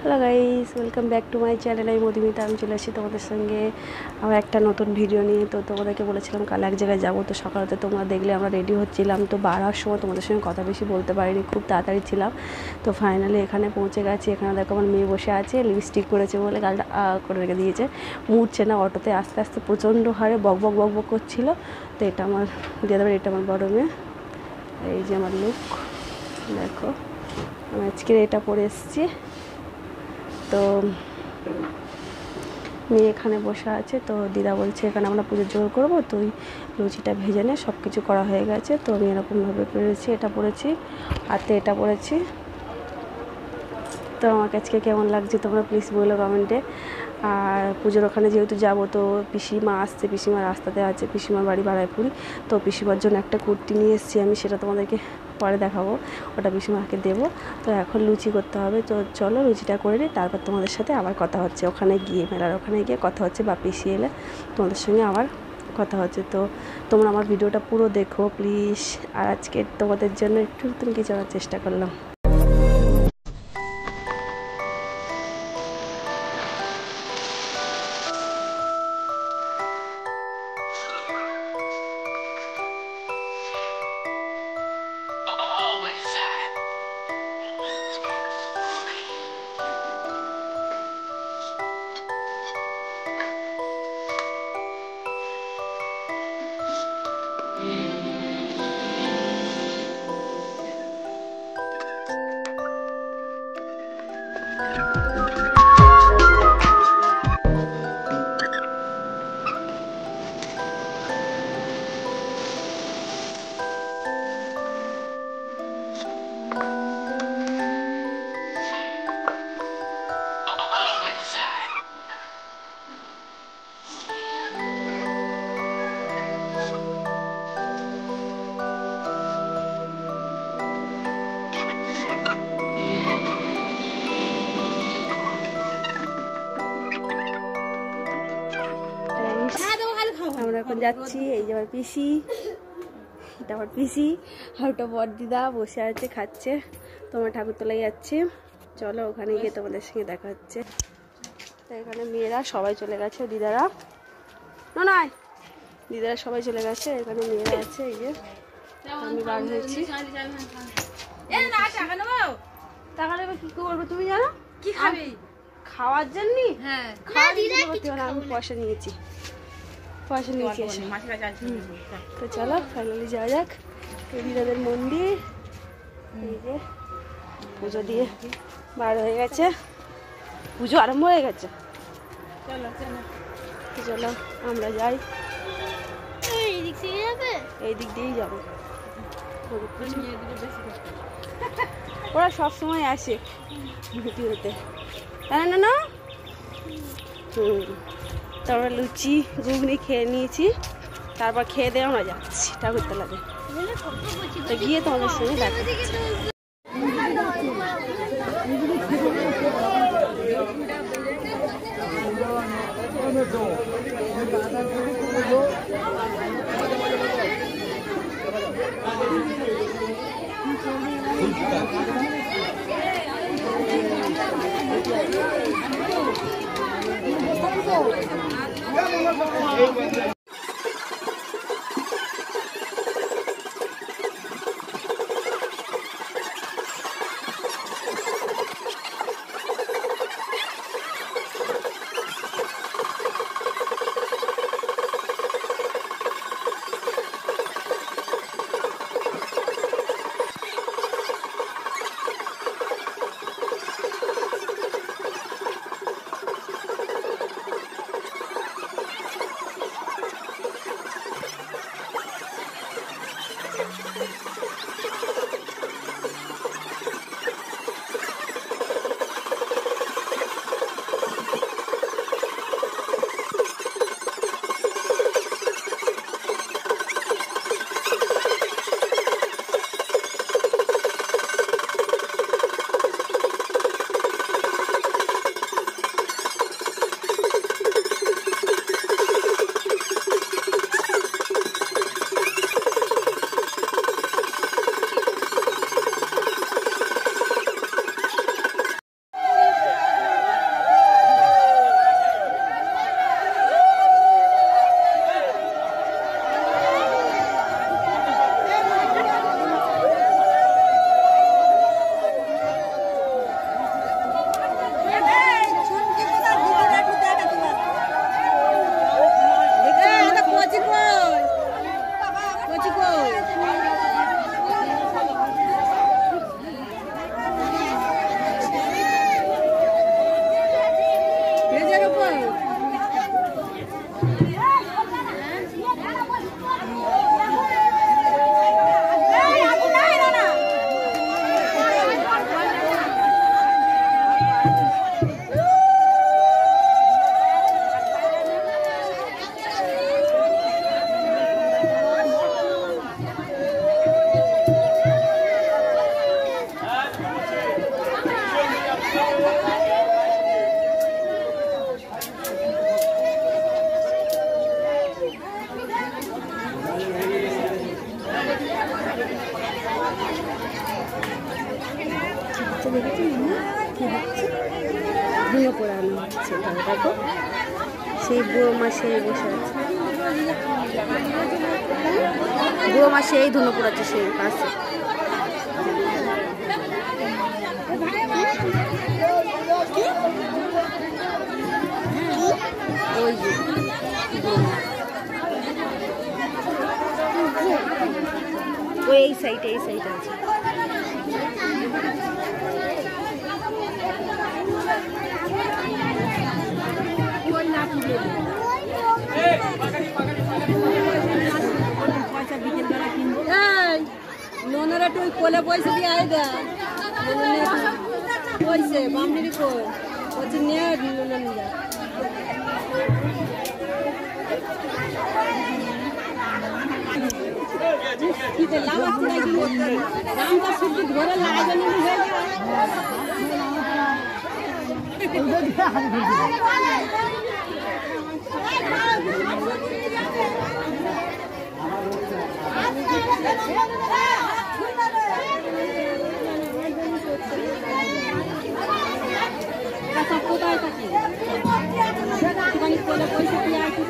Hello guys, welcome back to my channel. আমি মধুমিতা, আমি চলে আসি তোমাদের সঙ্গে আমার একটা নতুন ভিডিও নিয়ে। তো তোমাদেরকে বলেছিলাম কাল এক জায়গায় যাবো, তো সকালেতে তোমরা দেখলে আমরা রেডি হচ্ছিলাম। তো বাড়ার সময় তোমাদের সঙ্গে কথা বেশি বলতে পারিনি, খুব তাড়াতাড়ি ছিলাম। তো ফাইনালি এখানে পৌঁছে গেছি। এখানে দেখো আমার মেয়ে বসে আছে, লিপস্টিক করেছে বলে গালটা করে রেখে দিয়েছে, মুড়ছে না। অটোতে আস্তে আস্তে প্রচণ্ড হারে বক বক বক বক করছিলো। তো এটা আমার দিয়ে দেবে, এটা আমার বড় মেয়ে। এই যে আমার লুক দেখো, আমি আজকে এটা পরে এসেছি। তো মেয়ে এখানে বসে আছে। তো দিদা বলছে এখানে আমরা পুজোর জোগাড় করবো, তো ওই লুচিটা ভেজে নে, সব কিছু করা হয়ে গেছে। তো আমি এরকমভাবে পেরেছি, এটা পরেছি, হাতে এটা পরেছি। তো আমাকে আজকে কেমন লাগছে তোমরা প্লিজ বলো কমেন্টে। আর পুজোর ওখানে যেহেতু যাবো, তো পিসিমা আসছে, পিসিমা রাস্তাতে আছে, পিসিমার বাড়ি বারাইপুরি। তো পিসিমার জন্য একটা কুর্তি নিয়ে এসেছি আমি, সেটা তোমাদেরকে পরে দেখাবো, ওটা পিসিমাকে দেবো। তো এখন লুচি করতে হবে, তো চলো লুচিটা করে নিই, তারপর তোমাদের সাথে আবার কথা হচ্ছে ওখানে গিয়ে, মেলার ওখানে গিয়ে কথা হচ্ছে, বা পিসি এলে তোমাদের সঙ্গে আবার কথা হচ্ছে। তো তোমরা আমার ভিডিওটা পুরো দেখো প্লিজ। আর আজকে তোমাদের জন্য একটু নতুন কিছু জানার চেষ্টা করলাম। আমরা এখন যাচ্ছি, এই যে আমার পিসি, এটা আমার পিসি, আর ওটা বড়দিদা বসে আছে খাচ্ছে। তোমার ঠাকুরতলায় যাচ্ছে, চলো ওখানে গিয়ে তোমাদের সঙ্গে দেখা হচ্ছে। তো এখানে মেয়েরা সবাই চলে গেছে, দিদারা নয়, দিদারা সবাই চলে গেছে, এখানে মেয়েরা আছে। এই যে আমি বার হয়েছি। টাকা নেবে কি করবো তুমি জানো? কি খাবে? খাওয়ার জন্য? হ্যাঁ, আমি পয়সা নিয়েছি, পয়সা নিয়েছি। তো চলো ফাইনালি যাওয়া যাক। দিদাদের মন্দির, এই যে পুজো দিয়ে বার হয়ে গেছে, পুজো আরম্ভ হয়ে গেছে। চলো আমরা যাই, এই দিক দিয়েই যাবো। ওরা সব সময় আসে ভিডিওতে, তাই না? তো আমরা লুচি ঘুগনি খেয়ে নিয়েছি, তারপর খেয়ে দিয়ে আমরা যাচ্ছি ঠাকুরতলাতে। তো গিয়ে তোমাদের সঙ্গে দেখা হচ্ছে। কি হচ্ছে, ধুনো পোড়ানো হচ্ছে। দেখো সেই বুড়ো মা সেই বসে আছে, বুড়ো মা সেই ধুনো পোড়াচ্ছে সেই পাশে। ওই যে ওই এই সাইডে আছে। নোনারা তুই কোলে পয়সা দিয়ে আয় দে পয়সা বামনির কই বলছি নিয়ে নোনা নিয়ে কি করলাম আজকে কি রামটা শুদ্ধ ধরে লাগাই জানি হয়ে যায়। কোথায় থাকি কোলে পয়সা দিয়ে আসি।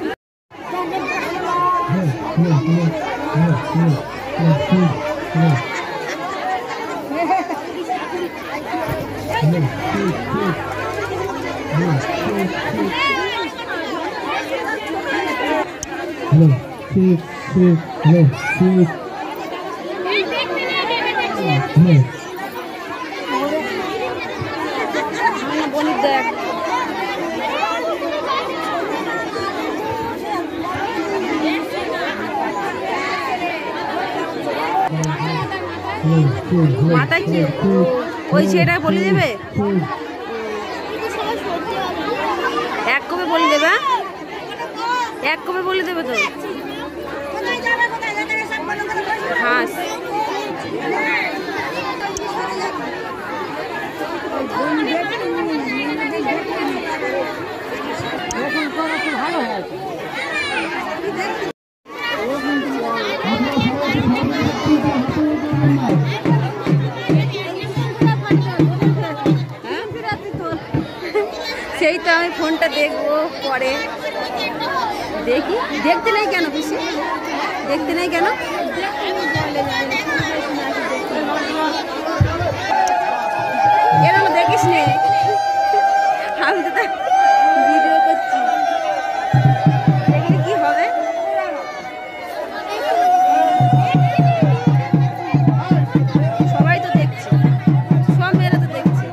মাথায় কি ওই ছেলেটা বলে দেবে, এক কবে বলে দেবে, এক কবে বলে দেবে তো। হাঁস ভালো হয় সেই তো আমি ফোনটা দেখবো পরে, দেখি। দেখতে নেই কেন বেশি, দেখতে নেই কেন, এরকম দেখিস নে, আমি তো ভিডিও করছি, দেখলে কি হবে। সবাই তো দেখছে, সব মেয়েরা তো দেখছে।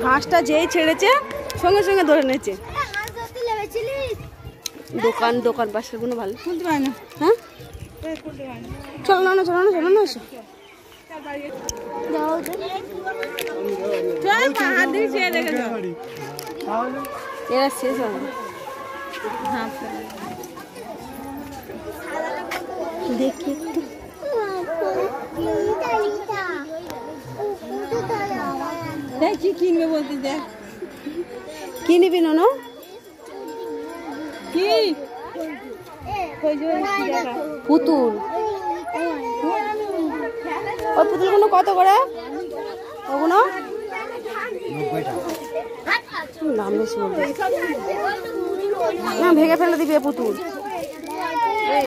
হাঁসটা যেই ছেড়েছে সঙ্গে সঙ্গে ধরে নিয়েছে। দোকান পাশের কোনো ভালো খুলতে পারে না। হ্যাঁ চলো না এসো। এরা শেষ হবে, দেখি একটু কি কিনবে বলতে দেখ, কি নিবি নো কি পুতুল, ওই পুতুলগুলো কত করে? ওগুলো নাম বেশি বলবে না, ভেঙে ফেলে দিবি এ পুতুল।